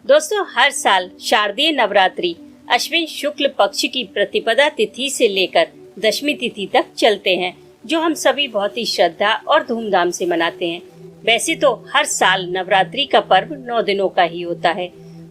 दोस्तों, हर साल शारदीय नवरात्रि अश्विन शुक्ल पक्ष की प्रतिपदा तिथि से लेकर दशमी तिथि तक चलते हैं, जो हम सभी बहुत ही श्रद्धा और धूमधाम से मनाते हैं। वैसे तो हर साल नवरात्रि का पर्व 9 दिनों का ही होता है,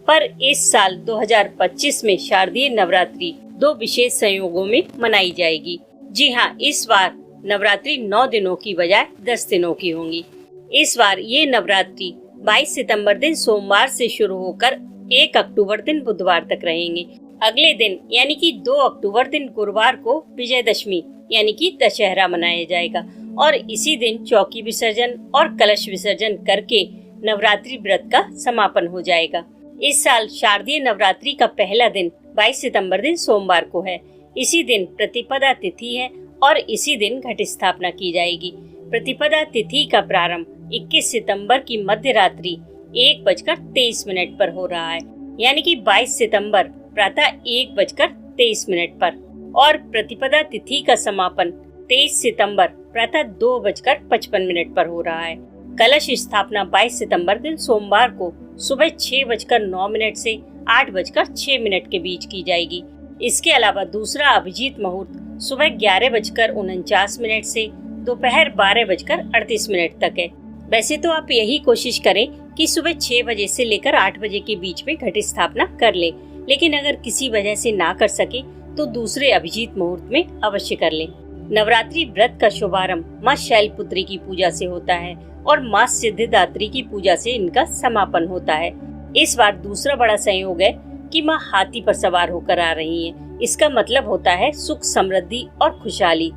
पर इस साल 2025 में शारदीय नवरात्रि 2 विशेष संयोगों में मनाई जाएगी। जी हाँ, इस बार नवरात्रि 9 दिनों की बजाय 10 दिनों की होंगी। इस बार ये नवरात्रि 22 सितंबर दिन सोमवार से शुरू होकर 1 अक्टूबर दिन बुधवार तक रहेंगे। अगले दिन यानी कि 2 अक्टूबर दिन गुरुवार को विजयदशमी यानी कि दशहरा मनाया जाएगा और इसी दिन चौकी विसर्जन और कलश विसर्जन करके नवरात्रि व्रत का समापन हो जाएगा। इस साल शारदीय नवरात्रि का पहला दिन 22 सितंबर दिन सोमवार को है। इसी दिन प्रतिपदा तिथि है और इसी दिन घट स्थापना की जाएगी। प्रतिपदा तिथि का प्रारंभ 21 सितंबर की मध्य रात्रि 1:23 पर हो रहा है, यानी कि 22 सितंबर प्रातः 1:23 पर और प्रतिपदा तिथि का समापन 23 सितंबर प्रातः 2:55 पर हो रहा है। कलश स्थापना 22 सितंबर दिन सोमवार को सुबह 6:09 से 8:06 के बीच की जाएगी। इसके अलावा दूसरा अभिजीत मुहूर्त सुबह 11:49 से दोपहर 12:38 तक है। वैसे तो आप यही कोशिश करें कि सुबह 6 बजे से लेकर 8 बजे के बीच में घट स्थापना कर ले, लेकिन अगर किसी वजह से ना कर सके तो दूसरे अभिजीत मुहूर्त में अवश्य कर ले। नवरात्रि व्रत का शुभारंभ माँ शैलपुत्री की पूजा से होता है और माँ सिद्धिदात्री की पूजा से इनका समापन होता है। इस बार दूसरा बड़ा संयोग है कि माँ हाथी पर सवार होकर आ रही हैं। इसका मतलब होता है सुख, समृद्धि और खुशहाली।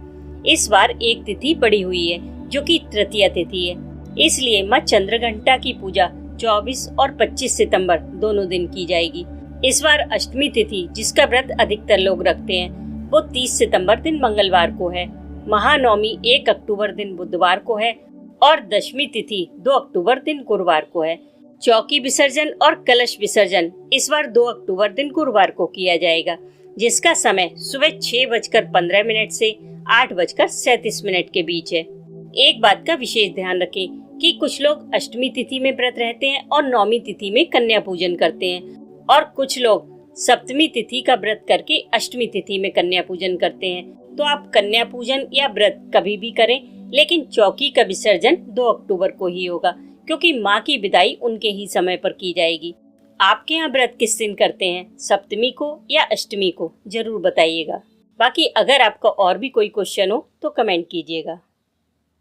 इस बार एक तिथि बढ़ी हुई है जो कि तृतीया तिथि है, इसलिए माँ चंद्रघंटा की पूजा 24 और 25 सितंबर दोनों दिन की जाएगी। इस बार अष्टमी तिथि, जिसका व्रत अधिकतर लोग रखते हैं, वो 30 सितंबर दिन मंगलवार को है। महानवमी 1 अक्टूबर दिन बुधवार को है और दशमी तिथि 2 अक्टूबर दिन गुरुवार को है। चौकी विसर्जन और कलश विसर्जन इस बार 2 अक्टूबर दिन गुरुवार को किया जाएगा, जिसका समय सुबह 6:15 से 8:37 के बीच है। एक बात का विशेष ध्यान रखें कि कुछ लोग अष्टमी तिथि में व्रत रहते हैं और नौमी तिथि में कन्या पूजन करते हैं और कुछ लोग सप्तमी तिथि का व्रत करके अष्टमी तिथि में कन्या पूजन करते हैं। तो आप कन्या पूजन या व्रत कभी भी करें, लेकिन चौकी का विसर्जन 2 अक्टूबर को ही होगा, क्योंकि माँ की विदाई उनके ही समय पर की जाएगी। आपके यहाँ व्रत किस दिन करते हैं, सप्तमी को या अष्टमी को? जरूर बताइएगा। बाकी अगर आपका और भी कोई क्वेश्चन हो तो कमेंट कीजिएगा।